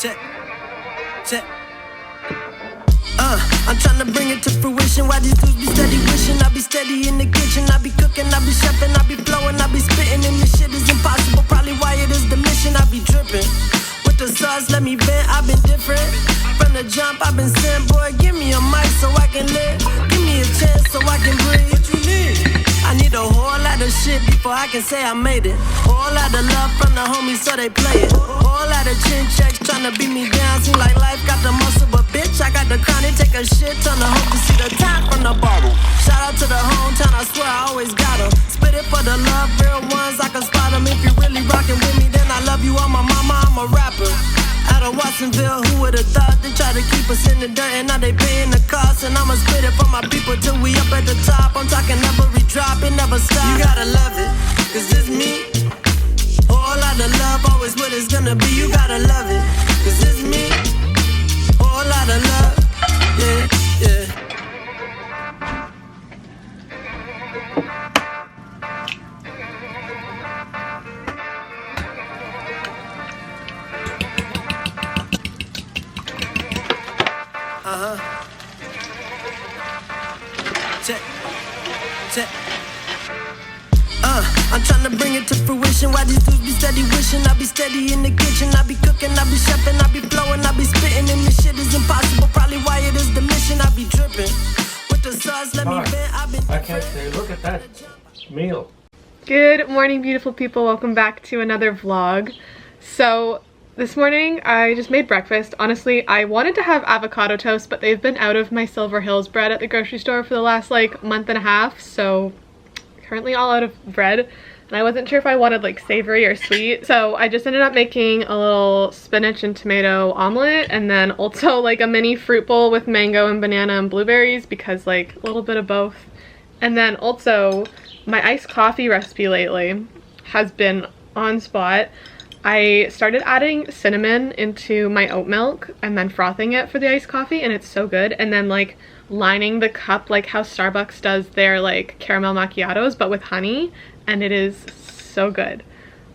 Check. Check. I'm trying to bring it to fruition. Why these dudes be steady wishing? I be steady in the kitchen. I be cooking, I be chefing, I be flowing, I be spitting. And this shit is impossible. Probably why it is the mission. I be dripping with the sauce. Let me vent. I've been different from the jump. I've been sent, boy. Give me a mic so I can live. Give me a chance so I can breathe. What you need? I need a whole lot of shit before I can say I made it. Whole lot of love from the homies so they play it. Whole lot of chin checks trying to beat me down. Seem like life got the muscle, but bitch, I got the crown. They take a shit ton to hope to see the top from the bottle. Shout out to the hometown, I swear I always got them. Spit it for the love, real ones, I can spot them. If you really rockin' with me, then I love you. I'm a mama, I'm a rapper. Out of Watsonville, who would've thought? They try to keep us in the dirt and now they paying the cost. And I'ma spit it for my people till we up at the top. I'm talking every drop, it never stops. You gotta love it, cause it's me. Whole lot of love, always what it's gonna be. You gotta love it, cause it's me. Whole lot of love, yeah, yeah. Check, check. I'm trying to bring it to fruition. Why these dudes be steady wishing? I be steady in the kitchen. I be cooking, I be chefing, I be flowing, I be spitting. And this shit is impossible. Probably why it is the mission. I be dripping with the sauce. Let me vent. I've been. I can't say. Look at that meal. Good morning, beautiful people. Welcome back to another vlog. So this morning I just made breakfast. Honestly, I wanted to have avocado toast, but they've been out of my Silver Hills bread at the grocery store for the last like month and a half, so currently all out of bread, and I wasn't sure if I wanted like savory or sweet, so I just ended up making a little spinach and tomato omelet, and then also like a mini fruit bowl with mango and banana and blueberries, because like a little bit of both. And then also my iced coffee recipe lately has been on spot. I started adding cinnamon into my oat milk and then frothing it for the iced coffee, and it's so good. And then like lining the cup like how Starbucks does their like caramel macchiatos, but with honey, and it is so good.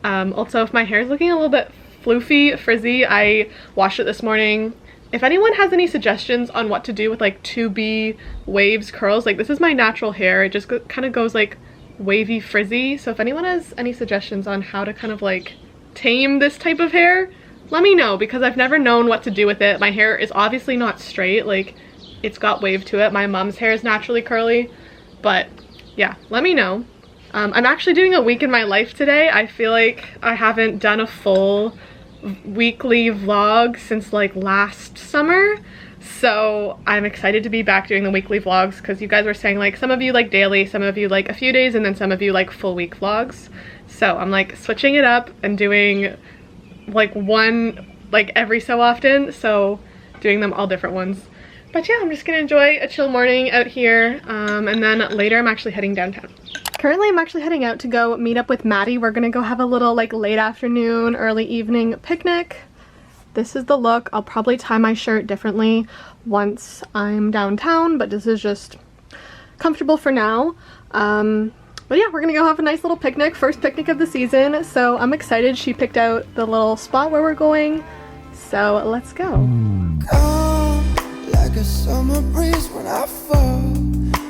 Also, if my hair is looking a little bit floofy, frizzy, I washed it this morning. If anyone has any suggestions on what to do with like 2B waves curls, like this is my natural hair, it just kind of goes like wavy frizzy, so if anyone has any suggestions on how to kind of like tame this type of hair, let me know, because I've never known what to do with it. My hair is obviously not straight, like it's got wave to it. My mom's hair is naturally curly, but yeah, let me know. I'm actually doing a week in my life today. I feel like I haven't done a full weekly vlog since like last summer, so I'm excited to be back doing the weekly vlogs, because you guys were saying like some of you like daily, some of you like a few days, and then some of you like full week vlogs. So I'm like switching it up and doing like one like every so often, so doing them all different ones. But yeah, I'm just gonna enjoy a chill morning out here, and then later I'm actually heading downtown. Currently I'm actually heading out to go meet up with Maddie. We're gonna go have a little like late afternoon, early evening picnic. This is the look. I'll probably tie my shirt differently once I'm downtown, but this is just comfortable for now. But yeah, we're gonna go have a nice little picnic, first picnic of the season, so I'm excited. She picked out the little spot where we're going, so let's go. Come like a summer breeze when I fall,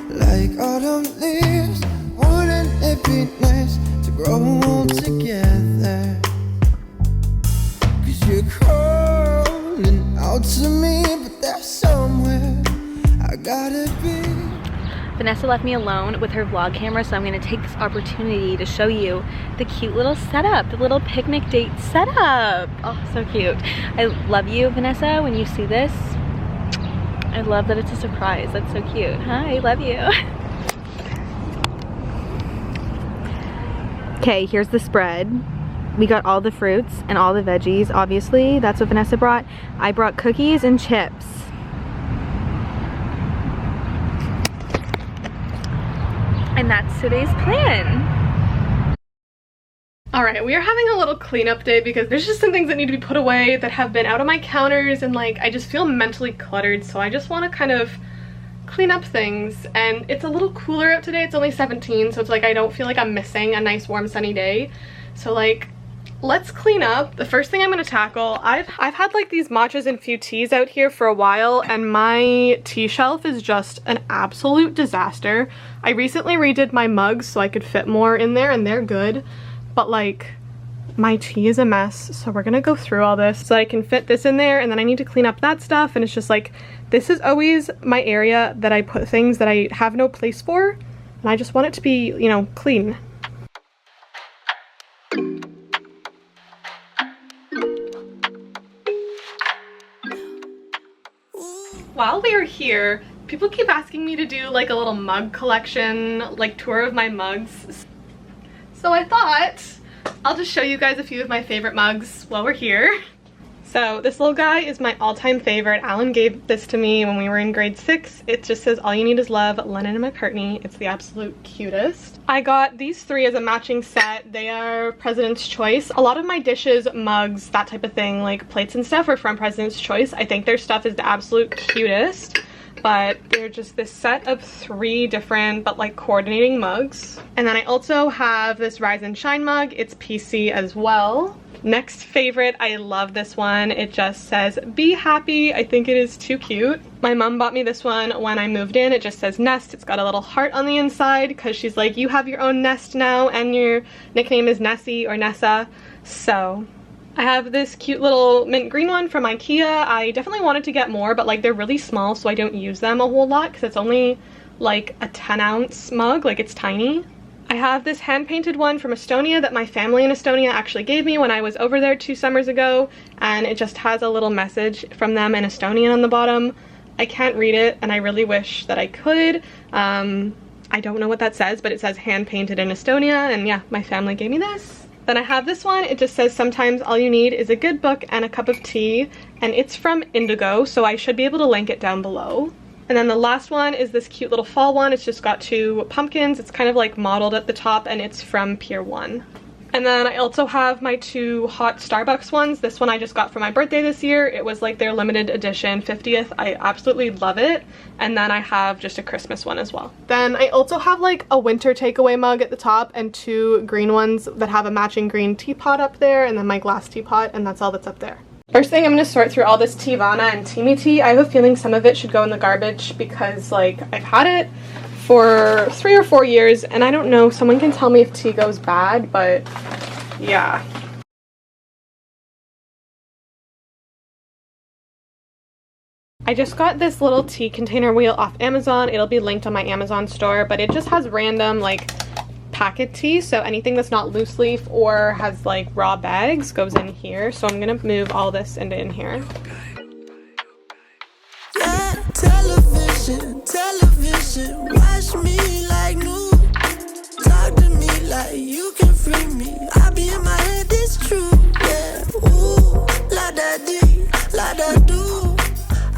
like autumn leaves. Wouldn't it be nice to grow old together? Cause you're calling out to me, but there's somewhere I gotta be. Vanessa left me alone with her vlog camera, so I'm going to take this opportunity to show you the cute little setup, the little picnic date setup. Oh, so cute. I love you, Vanessa, when you see this. I love that it's a surprise. That's so cute. Hi, I love you. Okay, here's the spread. We got all the fruits and all the veggies, obviously. That's what Vanessa brought. I brought cookies and chips. And that's today's plan. Alright, we are having a little cleanup day because there's just some things that need to be put away that have been out on my counters, and like I just feel mentally cluttered, so I just want to kind of clean up things. And it's a little cooler out today. It's only 17, so it's like I don't feel like I'm missing a nice warm sunny day. So like let's clean up. The first thing I'm gonna tackle, I've had like these matchas and few teas out here for a while, and my tea shelf is just an absolute disaster. I recently redid my mugs so I could fit more in there, and they're good, but like my tea is a mess. So we're gonna go through all this so I can fit this in there, and then I need to clean up that stuff, and it's just like, this is always my area that I put things that I have no place for, and I just want it to be, you know, clean. While we are here, people keep asking me to do like a little mug collection, like tour of my mugs. So I thought I'll just show you guys a few of my favorite mugs while we're here. So this little guy is my all-time favorite. Alan gave this to me when we were in grade 6. It just says, "All you need is love, Lennon and McCartney." It's the absolute cutest. I got these 3 as a matching set. They are President's Choice. A lot of my dishes, mugs, that type of thing, like plates and stuff, are from President's Choice. I think their stuff is the absolute cutest. But they're just this set of 3 different but like coordinating mugs. And then I also have this Rise and Shine mug. It's PC as well. Next favorite, I love this one. It just says, "Be happy." I think it is too cute. My mom bought me this one when I moved in. It just says Nest. It's got a little heart on the inside because she's like, you have your own nest now and your nickname is Nessie or Nessa. So I have this cute little mint green one from IKEA. I definitely wanted to get more, but like they're really small, so I don't use them a whole lot because it's only like a 10-ounce mug, like it's tiny. I have this hand-painted one from Estonia that my family in Estonia actually gave me when I was over there 2 summers ago, and it just has a little message from them in Estonian on the bottom. I can't read it, and I really wish that I could. I don't know what that says, but it says hand-painted in Estonia, and yeah, my family gave me this. Then I have this one. It just says, "Sometimes all you need is a good book and a cup of tea," and it's from Indigo, so I should be able to link it down below. And then the last one is this cute little fall one. It's just got 2 pumpkins. It's kind of like modeled at the top, and it's from Pier 1. And then I also have my 2 hot Starbucks ones. This one I just got for my birthday this year. It was like their limited edition 50th. I absolutely love it. And then I have just a Christmas one as well. Then I also have like a winter takeaway mug at the top and 2 green ones that have a matching green teapot up there, and then my glass teapot, and that's all that's up there. First thing, I'm going to sort through all this Teavana and Teamy tea. I have a feeling some of it should go in the garbage because like I've had it for 3 or 4 years, and I don't know, someone can tell me if tea goes bad, but yeah. I just got this little tea container wheel off Amazon. It'll be linked on my Amazon store, but it just has random like packet tea, so anything that's not loose leaf or has like raw bags goes in here. So I'm gonna move all this into in here. Yeah, television, watch me like new. Talk to me like you can free me. I be in my head, it's true. Yeah, ooh, la da dee, la da do.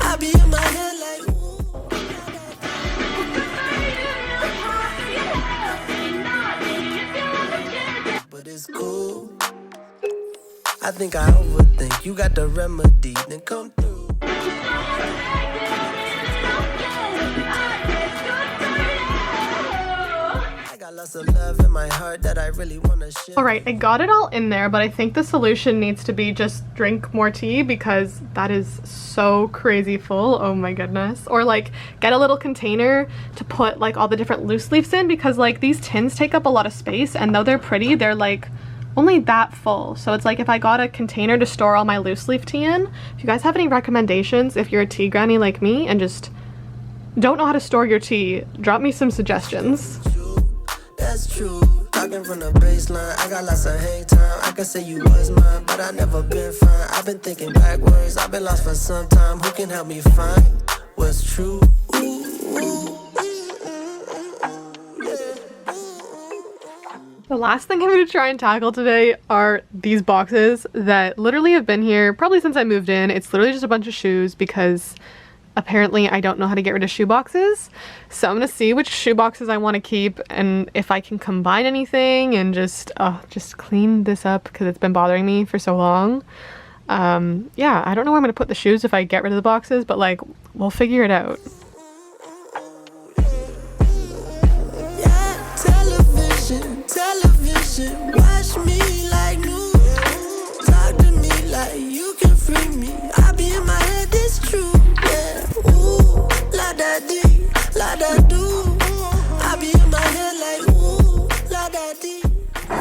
I be in my head like ooh. But it's cool. I think I overthink. You got the remedy, then come through. Lots of love in my heart that I really want to share. Alright, I got it all in there, but I think the solution needs to be just drink more tea because that is so crazy full. Oh my goodness. Or like get a little container to put like all the different loose leaves in, because like these tins take up a lot of space, and though they're pretty, they're like only that full. So it's like if I got a container to store all my loose leaf tea in, if you guys have any recommendations, if you're a tea granny like me and just don't know how to store your tea, drop me some suggestions. That's true. Talking from the baseline, I got lots of hang time. I can say you was mine, but I never been fine. I've been thinking backwards, I've been lost for some time. Who can help me find what's true? The last thing I'm going to try and tackle today are these boxes that literally have been here probably since I moved in. It's literally just a bunch of shoes because apparently I don't know how to get rid of shoe boxes. So I'm gonna see which shoe boxes I want to keep and if I can combine anything and just clean this up because it's been bothering me for so long. Yeah, I don't know where I'm gonna put the shoes if I get rid of the boxes, but like we'll figure it out. Yeah, television, watch me like new.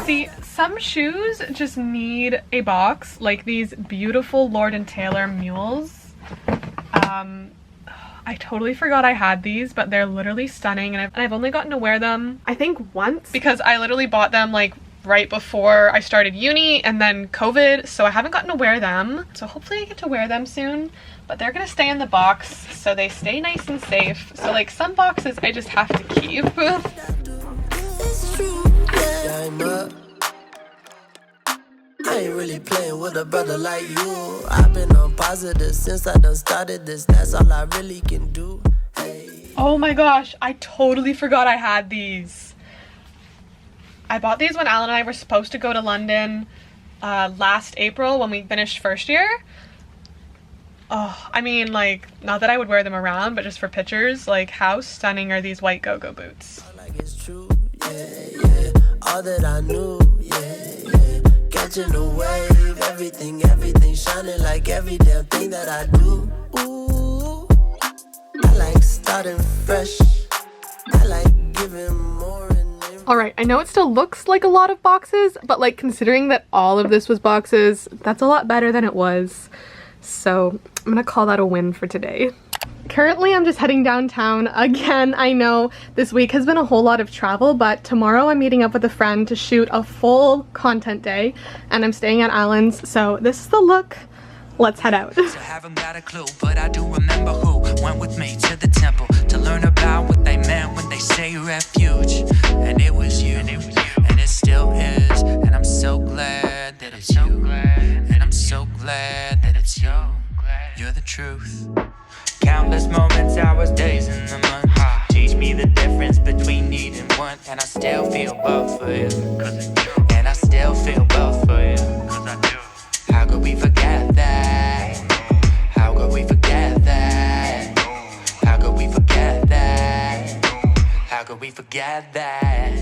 See, some shoes just need a box, like these beautiful Lord & Taylor mules. I totally forgot I had these, but they're literally stunning, and I've only gotten to wear them, I think, once, because I literally bought them like right before I started uni and then COVID, so I haven't gotten to wear them. So hopefully I get to wear them soon, but they're gonna stay in the box so they stay nice and safe. So like some boxes I just have to keep. It's true, yeah, I'm up. I ain't really playing with a brother like you. I've been on positive since I done started this. That's all I really can do. Hey. Oh my gosh, I totally forgot I had these. I bought these when Alan and I were supposed to go to London last April when we finished first year. Oh, I mean, like, not that I would wear them around, but just for pictures, like, how stunning are these white go-go boots? Like it's true, yeah, yeah. All that I knew, yeah, yeah. Catching the wave, everything shining like every damn thing that I do. Ooh, I like starting fresh. I like giving more. Alright, I know it still looks like a lot of boxes, but like considering that all of this was boxes, that's a lot better than it was. So I'm gonna call that a win for today. Currently I'm just heading downtown again. I know this week has been a whole lot of travel, but tomorrow I'm meeting up with a friend to shoot a full content day, and I'm staying at Alan's, so this is the look. Let's head out. So haven't got a clue, but I do remember who went with me to the temple to learn about what they meant when they say refuge. And it was you, and it still is. And I'm so glad that it's you. And I'm so glad that it's you. You're the truth. Countless moments, hours, days in the month. Teach me the difference between need and want. And I still feel both for you. And I still feel both for you. How could we forget that? How could we forget that? How could we forget that? How could we forget that?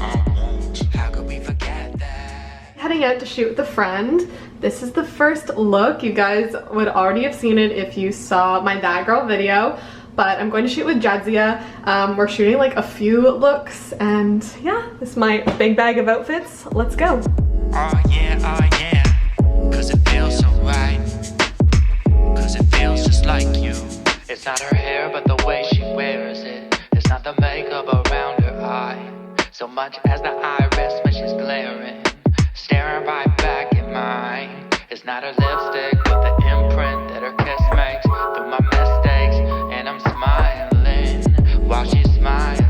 How could we forget that? Heading out to shoot with a friend. This is the first look. You guys would already have seen it if you saw my That Girl video, but I'm going to shoot with Jadzia. We're shooting like a few looks, and yeah, this is my big bag of outfits. Let's go. Oh yeah, cause it feels so right. Cause it feels just like you. It's not her hair, but the way she wears it. It's not the makeup around her eye, so much as the iris when she's glaring, staring right back at mine. It's not her lipstick, but the imprint that her kiss makes through my mistakes. And I'm smiling while she's smiling.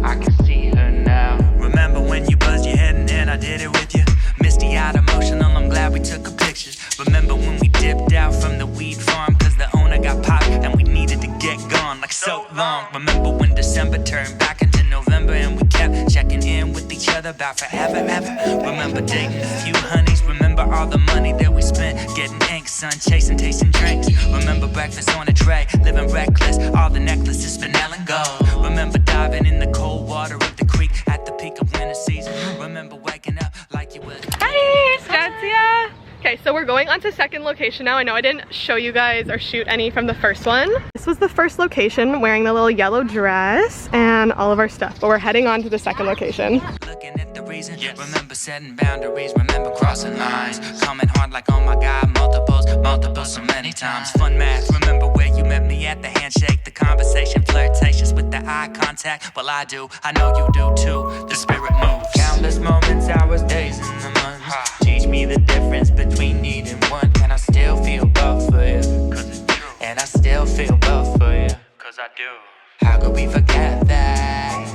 I can see her now. Remember when you buzzed your head and then I did it with you? Misty-eyed, emotional, I'm glad we took a picture. Remember when we dipped out from the weed farm cause the owner got popped and we needed to get gone like so long. Remember when December turned back into November and we kept checking in with each other about forever, ever. Remember dating a few honeys. Remember all the money that we spent getting ink, sun chasing, tasting drinks. Remember breakfast on a tray, living reckless, all the necklaces spinel and gold. Remember diving in the cold water of the creek at the peak of winter season. Remember waking up like you were. Hey, Jadzia! Okay, so we're going on to second location now. I know I didn't show you guys or shoot any from the first one. This was the first location, wearing the little yellow dress and all of our stuff, but we're heading on to the second location. Looking at the reason, remember setting boundaries, remember crossing lines, coming hard like oh my god, multiples so many times. Fun math, remember where you met me at the handshake, the conversation, flirtatious with the eye contact. Well I do, I know you do too, the spirit moves. Countless moments, hours, days in the month. Teach me the difference between need and want. And I still feel both for you, and I still feel both for you, cause I do. How could we forget that?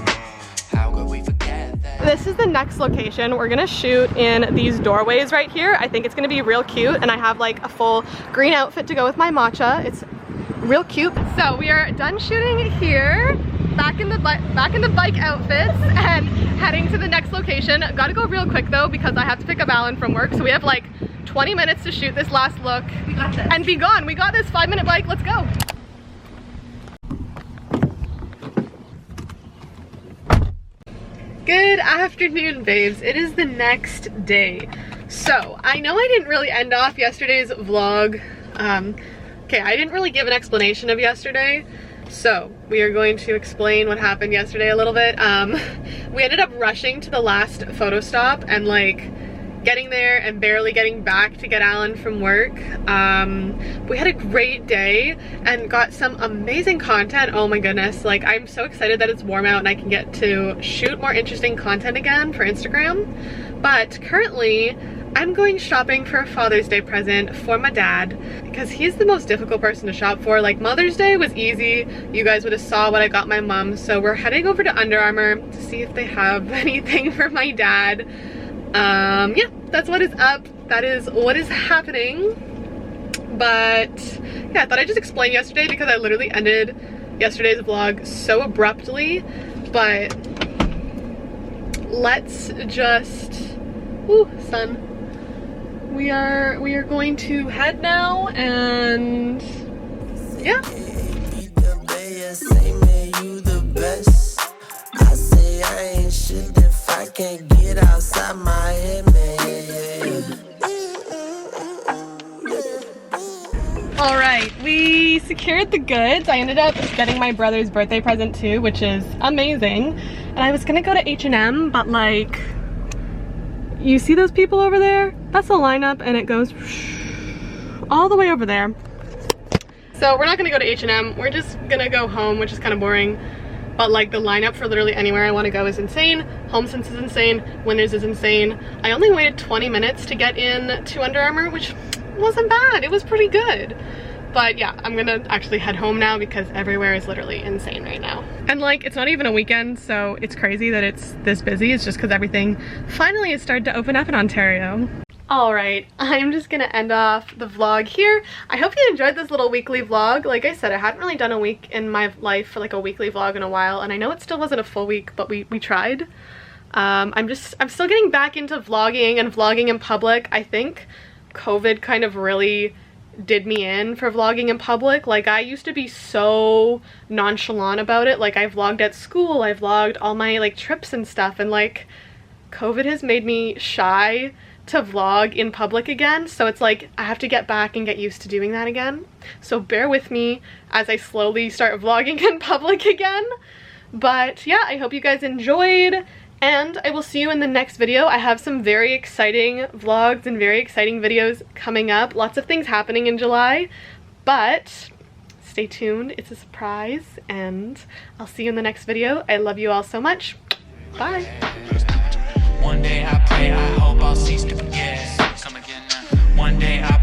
How could we forget that? This is the next location. We're gonna shoot in these doorways right here. I think it's gonna be real cute, and I have like a full green outfit to go with my matcha. It's real cute. So we are done shooting here, back in the bike outfits, and heading to the next location. Gotta go real quick though because I have to pick up Alan from work, so we have like 20 minutes to shoot this last look. We got this. And be gone. We got this 5-minute bike. Let's go. Good afternoon, babes. It is the next day. So I know I didn't really end off yesterday's vlog. Okay, I didn't really give an explanation of yesterday. So we are going to explain what happened yesterday a little bit. We ended up rushing to the last photo stop and like getting there and barely getting back to get Alan from work. We had a great day and got some amazing content. Oh my goodness, like I'm so excited that it's warm out and I can get to shoot more interesting content again for Instagram. But currently I'm going shopping for a Father's Day present for my dad because he's the most difficult person to shop for. Like Mother's Day was easy. You guys would have saw what I got my mom. So we're heading over to Under Armour to see if they have anything for my dad. Yeah, that's what is up. That is what is happening. But yeah, I thought I'd just explain yesterday because I literally ended yesterday's vlog so abruptly. But let's just, ooh, sun. We are going to head now and yeah. Can't get outside my head, man. All right, we secured the goods. I ended up getting my brother's birthday present too, which is amazing. And I was gonna go to H&M, but like, you see those people over there? That's the lineup and it goes all the way over there. So we're not gonna go to H&M. We're just gonna go home, which is kind of boring. But like the lineup for literally anywhere I want to go is insane. HomeSense is insane. Winners is insane. I only waited 20 minutes to get in to Under Armour, which wasn't bad. It was pretty good. But yeah, I'm gonna actually head home now because everywhere is literally insane right now. And like, it's not even a weekend, so it's crazy that it's this busy. It's just because everything finally has started to open up in Ontario. Alright, I'm just gonna end off the vlog here. I hope you enjoyed this little weekly vlog. Like I said, I hadn't really done a week in my life for like a weekly vlog in a while, and I know it still wasn't a full week, but we tried. I'm still getting back into vlogging and vlogging in public. I think COVID kind of really did me in for vlogging in public. Like I used to be so nonchalant about it. Like I vlogged at school, I vlogged all my like trips and stuff, and like COVID has made me shy to vlog in public again, so it's like I have to get back and get used to doing that again. So bear with me as I slowly start vlogging in public again. But yeah, I hope you guys enjoyed, and I will see you in the next video. I have some very exciting vlogs and very exciting videos coming up. Lots of things happening in July, but stay tuned. It's a surprise, and I'll see you in the next video. I love you all so much. Bye. One day I pray, I hope I'll cease to forget. Come again now. One day I